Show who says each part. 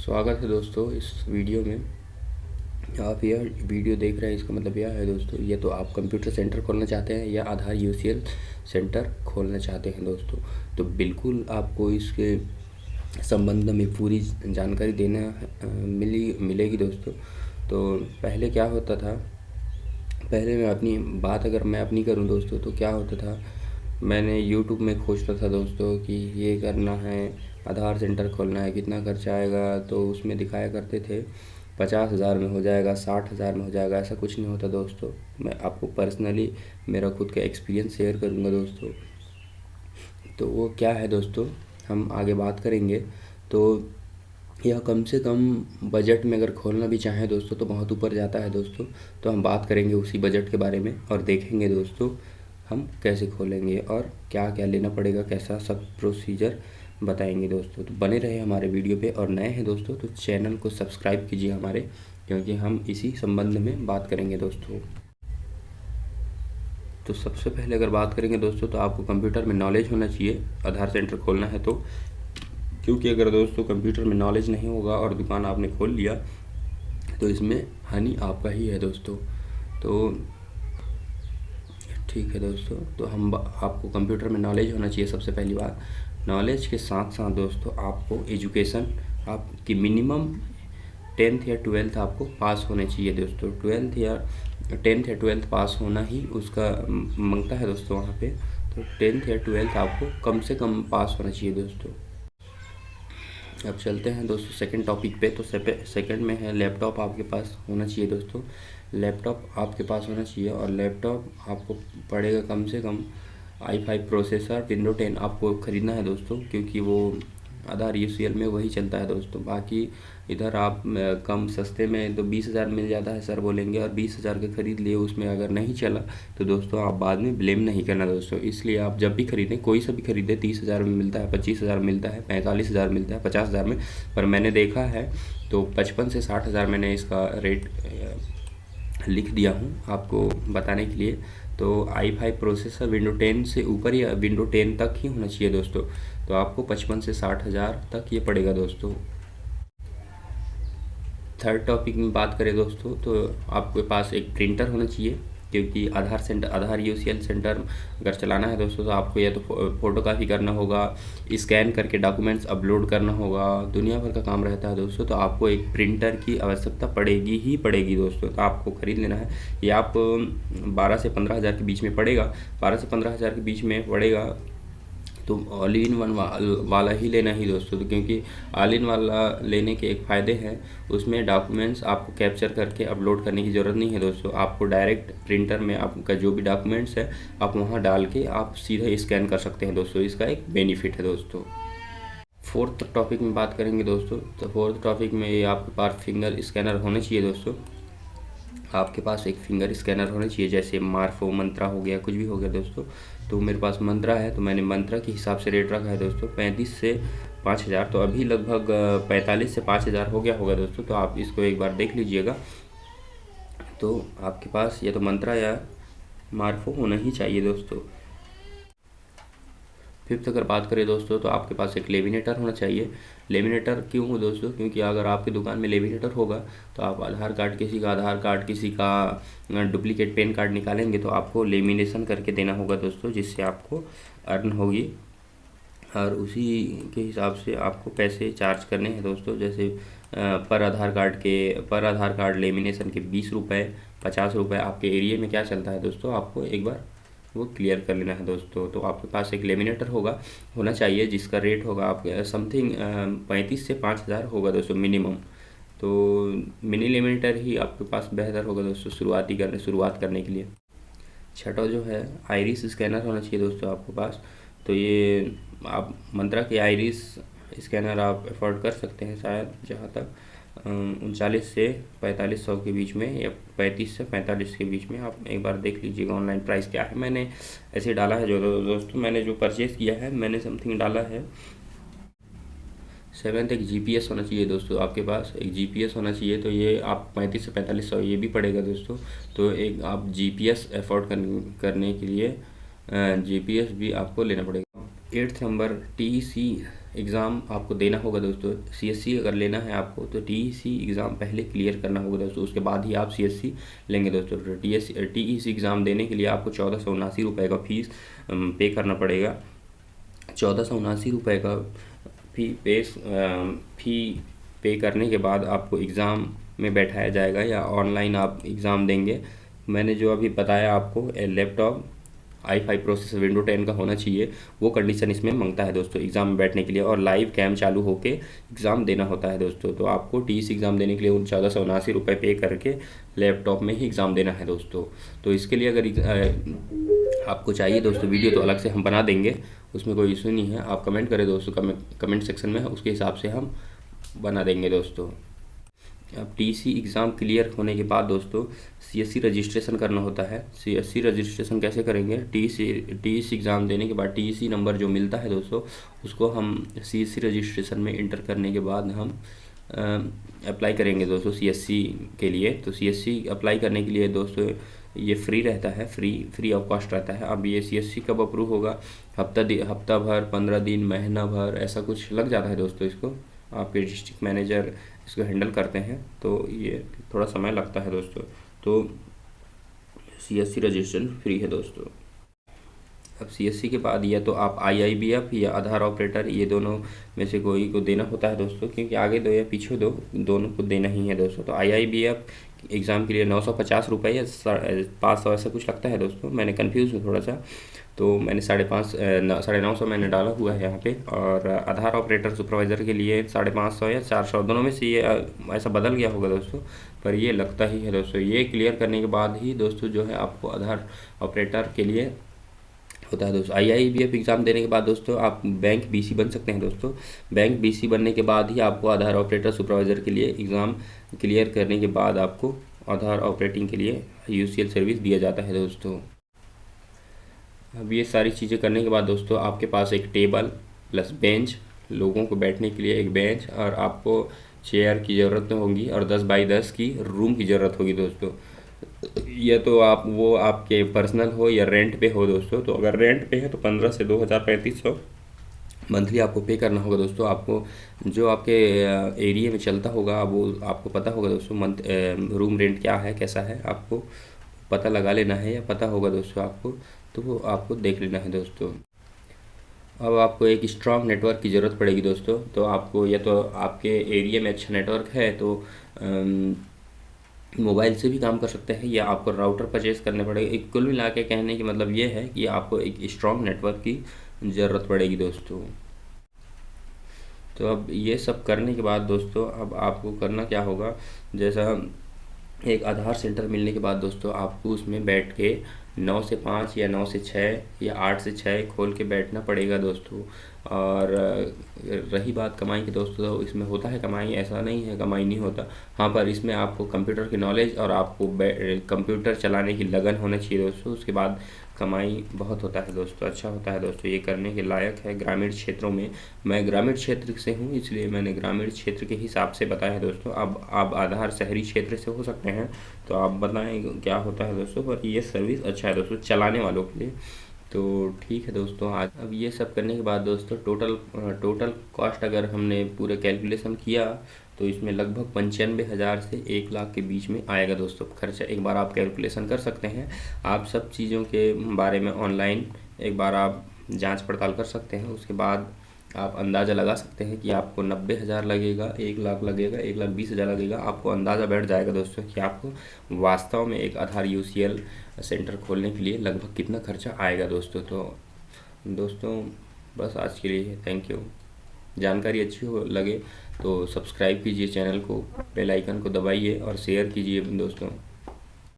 Speaker 1: स्वागत है दोस्तों इस वीडियो में। आप यह वीडियो देख रहे हैं, इसका मतलब यह है दोस्तों, ये तो आप कंप्यूटर सेंटर खोलना चाहते हैं या आधार यूसीएल सेंटर खोलना चाहते हैं दोस्तों, तो बिल्कुल आपको इसके संबंध में पूरी जानकारी मिलेगी दोस्तों। तो पहले क्या होता था, पहले अगर मैं अपनी करूं दोस्तों, तो क्या होता था, मैंने यूट्यूब में खोजता था दोस्तों कि ये करना है, आधार सेंटर खोलना है, कितना खर्चा आएगा। तो उसमें दिखाया करते थे 50,000 में हो जाएगा, 60,000 में हो जाएगा। ऐसा कुछ नहीं होता दोस्तों। मैं आपको पर्सनली मेरा खुद का एक्सपीरियंस शेयर करूंगा दोस्तों। तो वो क्या है दोस्तों, हम आगे बात करेंगे। तो यह कम से कम बजट में अगर खोलना भी चाहें दोस्तों तो बहुत ऊपर जाता है दोस्तों। तो हम बात करेंगे उसी बजट के बारे में और देखेंगे दोस्तों हम कैसे खोलेंगे और क्या क्या लेना पड़ेगा, कैसा सब प्रोसीजर बताएंगे दोस्तों। तो बने रहे हमारे वीडियो पे, और नए हैं दोस्तों तो चैनल को सब्सक्राइब कीजिए हमारे, क्योंकि हम इसी संबंध में बात करेंगे दोस्तों। तो सबसे पहले अगर बात करेंगे दोस्तों, तो आपको कंप्यूटर में नॉलेज होना चाहिए आधार सेंटर खोलना है तो, क्योंकि अगर दोस्तों कंप्यूटर में नॉलेज नहीं होगा और दुकान आपने खोल लिया तो इसमें हानि आपका ही है दोस्तों। तो ठीक है दोस्तों, तो आपको कंप्यूटर में नॉलेज होना चाहिए सबसे पहली बात। नॉलेज के साथ साथ दोस्तों आपको एजुकेशन, आपकी मिनिमम 10th या 12th आपको पास होने चाहिए दोस्तों। 10th या 12th पास होना ही उसका मांगता है दोस्तों वहाँ पे। तो 10th या 12th आपको कम से कम पास होना चाहिए दोस्तों। अब चलते हैं दोस्तों सेकंड टॉपिक पे। तो सेकंड में है लैपटॉप आपके पास होना चाहिए दोस्तों। लैपटॉप आपके पास होना चाहिए, और लैपटॉप आपको पड़ेगा कम से कम i5 प्रोसेसर विंडो 10 आपको ख़रीदना है दोस्तों, क्योंकि वो आधार यूसीएल में वही चलता है दोस्तों। बाकी इधर आप कम सस्ते में तो 20,000 मिल जाता है सर बोलेंगे, और 20,000 के ख़रीद लिए, उसमें अगर नहीं चला तो दोस्तों आप बाद में ब्लेम नहीं करना दोस्तों। इसलिए आप जब भी खरीदें, कोई सा भी खरीदें, 30,000 में मिलता है, 25,000 मिलता है, 45,000 मिलता है, 50,000 में, पर मैंने देखा है तो 55 से 60,000 मैंने इसका रेट लिख दिया हूँ आपको बताने के लिए। तो i5 प्रोसेसर विंडो 10 से ऊपर या विंडो 10 तक ही होना चाहिए दोस्तों। तो आपको 55 से 60,000 तक ये पड़ेगा दोस्तों। थर्ड टॉपिक में बात करें दोस्तों, तो आपके पास एक प्रिंटर होना चाहिए, क्योंकि आधार यूसीएल सेंटर अगर चलाना है दोस्तों तो आपको या तो फ़ोटोकॉपी करना होगा, स्कैन करके डॉक्यूमेंट्स अपलोड करना होगा, दुनिया भर का काम रहता है दोस्तों। तो आपको एक प्रिंटर की आवश्यकता पड़ेगी ही पड़ेगी दोस्तों। तो आपको ख़रीद लेना है। ये आप 12 से 15,000 के बीच में पड़ेगा, 12 से 15,000 के बीच में पड़ेगा। तो ऑल इन वन वाला ही लेना ही दोस्तों। तो क्योंकि ऑल इन वाला लेने के एक फ़ायदे हैं, उसमें डॉक्यूमेंट्स आपको कैप्चर करके अपलोड करने की ज़रूरत नहीं है दोस्तों। आपको डायरेक्ट प्रिंटर में आपका जो भी डॉक्यूमेंट्स है आप वहां डाल के आप सीधा स्कैन कर सकते हैं दोस्तों। इसका एक बेनिफिट है दोस्तों। फोर्थ टॉपिक में बात करेंगे दोस्तों, तो फोर्थ टॉपिक में ये आपके पास फिंगर स्कैनर होने चाहिए दोस्तों। आपके पास एक फिंगर स्कैनर होना चाहिए, जैसे मार्फो, मंत्रा हो गया, कुछ भी हो गया दोस्तों। तो मेरे पास मंत्रा है, तो मैंने मंत्रा के हिसाब से रेट रखा है दोस्तों 35 से 5,000। तो अभी लगभग 45 से 5,000 हो गया होगा दोस्तों। तो आप इसको एक बार देख लीजिएगा। तो आपके पास या तो मंत्रा या मार्फो होना ही चाहिए दोस्तों। फिफ्थ अगर बात करें दोस्तों, तो आपके पास एक लेमिनेटर होना चाहिए। लेमिनेटर क्यों हो दोस्तों, क्योंकि अगर आपकी दुकान में लेमिनेटर होगा तो आप आधार कार्ड किसी का डुप्लीकेट पेन कार्ड निकालेंगे तो आपको लेमिनेशन करके देना होगा दोस्तों, जिससे आपको अर्न होगी, और उसी के हिसाब से आपको पैसे चार्ज करने हैं दोस्तों। जैसे पर आधार कार्ड लेमिनेशन के 20 रुपये, 50 रुपये। आपके एरिया में क्या चलता है दोस्तों, आपको एक बार वो क्लियर कर लेना है दोस्तों। तो आपके पास एक लेमिनेटर होना चाहिए, जिसका रेट होगा आपके समथिंग 35 से 5,000 होगा दोस्तों मिनिमम। तो मिनी लेमिनेटर ही आपके पास बेहतर होगा दोस्तों शुरुआत करने के लिए। छठा जो है आइरिस स्कैनर होना चाहिए दोस्तों आपके पास। तो ये आप मंत्रा के आइरिस स्कैनर आप अफोर्ड कर सकते हैं शायद, जहाँ तक 39 से 4500 के बीच में, या 35 से 45 के बीच में। आप एक बार देख लीजिएगा ऑनलाइन प्राइस क्या है। मैंने ऐसे डाला है जो दोस्तों, मैंने जो परचेज़ किया है मैंने समथिंग डाला है 7th। एक जीपीएस होना चाहिए दोस्तों आपके पास, एक जीपीएस होना चाहिए। तो ये आप 35 से 4500 ये भी पड़ेगा दोस्तों। तो एक आप जीपीएस अफोर्ड करने के लिए जीपीएस भी आपको लेना पड़ेगा। 8th नंबर एग्ज़ाम आपको देना होगा दोस्तों। सीएससी अगर लेना है आपको तो टीईसी एग्ज़ाम पहले क्लियर करना होगा दोस्तों, उसके बाद ही आप सीएससी लेंगे दोस्तों। तो टीईसी एग्ज़ाम देने के लिए आपको 1479 रुपये का फ़ीस पे करना पड़ेगा। 1479 रुपये का फ़ी पे करने के बाद आपको एग्ज़ाम में बैठाया जाएगा या ऑनलाइन आप एग्ज़ाम देंगे। मैंने जो अभी बताया आपको, लैपटॉप i5 प्रोसेसर विंडो 10 का होना चाहिए, वो कंडीशन इसमें मांगता है दोस्तों एग्ज़ाम में बैठने के लिए, और लाइव कैम चालू होके एग्ज़ाम देना होता है दोस्तों। तो आपको टीईसी एग्ज़ाम देने के लिए उन 1479 रुपये पे करके लैपटॉप में ही एग्ज़ाम देना है दोस्तों। तो इसके लिए अगर आपको चाहिए दोस्तों वीडियो तो अलग से हम बना देंगे, उसमें कोई इशू नहीं है। आप कमेंट करें दोस्तों कमेंट सेक्शन में, उसके हिसाब से हम बना देंगे दोस्तों। अब टीईसी एग्ज़ाम क्लियर होने के बाद दोस्तों सीएससी रजिस्ट्रेशन करना होता है। सीएससी रजिस्ट्रेशन कैसे करेंगे? टीईसी एग्ज़ाम देने के बाद टीईसी नंबर जो मिलता है दोस्तों, उसको हम सीएससी रजिस्ट्रेशन में इंटर करने के बाद हम अप्लाई करेंगे दोस्तों सीएससी के लिए। तो सीएससी अप्लाई करने के लिए दोस्तों ये फ्री रहता है, फ्री ऑफ कॉस्ट रहता है। अब ये सीएससी कब अप्रूव होगा? हफ्ता भर, 15 दिन, महीना भर, ऐसा कुछ लग जाता है दोस्तों। इसको आपके डिस्ट्रिक्ट मैनेजर इसको हैंडल करते हैं, तो ये थोड़ा समय लगता है दोस्तों। तो सीएससी रजिस्ट्रेशन फ्री है दोस्तों। अब सीएससी के बाद या तो आप आईआईबीएफ या आधार ऑपरेटर, ये दोनों में से कोई को देना होता है दोस्तों, क्योंकि आगे दो या पीछे दो, दोनों को देना ही है दोस्तों। तो आईआईबीएफ एग्ज़ाम के लिए 950 रुपये या 500 ऐसा कुछ लगता है दोस्तों। मैंने कन्फ्यूज़ हूँ थोड़ा सा, तो मैंने 950 मैंने डाला हुआ है यहाँ पे। और आधार ऑपरेटर सुपरवाइज़र के लिए 550 या 400, दोनों में से ये ऐसा बदल गया होगा दोस्तों, पर ये लगता ही है दोस्तों। ये क्लियर करने के बाद ही दोस्तों जो है आपको आधार ऑपरेटर के लिए होता है दोस्तों। आईआईबीएफ एग्ज़ाम देने के बाद दोस्तों आप बैंक बीसी बन सकते हैं दोस्तों। बैंक बीसी बनने के बाद ही आपको आधार ऑपरेटर सुपरवाइज़र के लिए एग्ज़ाम क्लियर करने के बाद आपको आधार ऑपरेटिंग के लिए यूसीएल सर्विस दिया जाता है दोस्तों। अब ये सारी चीज़ें करने के बाद दोस्तों आपके पास एक टेबल प्लस बेंच, लोगों को बैठने के लिए एक बेंच, और आपको चेयर की ज़रूरत होगी, और 10 बाई 10 की रूम की ज़रूरत होगी दोस्तों। ये तो वो आपके पर्सनल हो या रेंट पे हो दोस्तों। तो अगर रेंट पे है तो 15 से 2300 मंथली आपको पे करना होगा दोस्तों। आपको जो आपके एरिया में चलता होगा वो आपको पता होगा दोस्तों। रूम रेंट क्या है, कैसा है, आपको पता लगा लेना है या पता होगा दोस्तों आपको, तो वो आपको देख लेना है दोस्तों। अब आपको एक स्ट्रॉन्ग नेटवर्क की ज़रूरत पड़ेगी दोस्तों। तो आपको या तो आपके एरिया में अच्छा नेटवर्क है तो मोबाइल से भी काम कर सकते हैं, या आपको राउटर परचेज़ करने पड़ेगा। एक कुल मिला के कहने की मतलब ये है कि आपको एक स्ट्रॉन्ग नेटवर्क की ज़रूरत पड़ेगी दोस्तों। तो अब ये सब करने के बाद दोस्तों अब आपको करना क्या होगा, जैसा एक आधार सेंटर मिलने के बाद दोस्तों आपको उसमें बैठ के 9 से 5 या 9 से 6 या 8 से 6 खोल के बैठना पड़ेगा दोस्तों। और रही बात कमाई की दोस्तों, तो इसमें होता है कमाई, ऐसा नहीं है कमाई नहीं होता। हाँ, पर इसमें आपको कंप्यूटर की नॉलेज और आपको कंप्यूटर चलाने की लगन होना चाहिए दोस्तों। उसके बाद कमाई बहुत होता है दोस्तों, अच्छा होता है दोस्तों, ये करने के लायक है। ग्रामीण क्षेत्रों में, मैं ग्रामीण क्षेत्र से हूँ इसलिए मैंने ग्रामीण क्षेत्र के हिसाब से बताया है दोस्तों। अब आप आधार शहरी क्षेत्र से हो सकते हैं, तो आप बताएं क्या होता है दोस्तों। पर ये सर्विस अच्छा है दोस्तों चलाने वालों के लिए। तो ठीक है दोस्तों, आज अब ये सब करने के बाद दोस्तों टोटल कॉस्ट अगर हमने पूरे कैलकुलेशन किया तो इसमें लगभग 95,000 से 1 लाख के बीच में आएगा दोस्तों खर्चा। एक बार आप कैलकुलेशन कर सकते हैं, आप सब चीज़ों के बारे में ऑनलाइन एक बार आप जांच पड़ताल कर सकते हैं। उसके बाद आप अंदाज़ा लगा सकते हैं कि आपको 90,000 लगेगा, 1 लाख लगेगा, 1,20,000 लगेगा। आपको अंदाज़ा बैठ जाएगा दोस्तों कि आपको वास्तव में एक आधार यूसीएल सेंटर खोलने के लिए लगभग कितना खर्चा आएगा दोस्तों। तो दोस्तों बस आज के लिए थैंक यू। जानकारी अच्छी हो लगे तो सब्सक्राइब कीजिए चैनल को, बेल आइकन को दबाइए और शेयर कीजिए दोस्तों।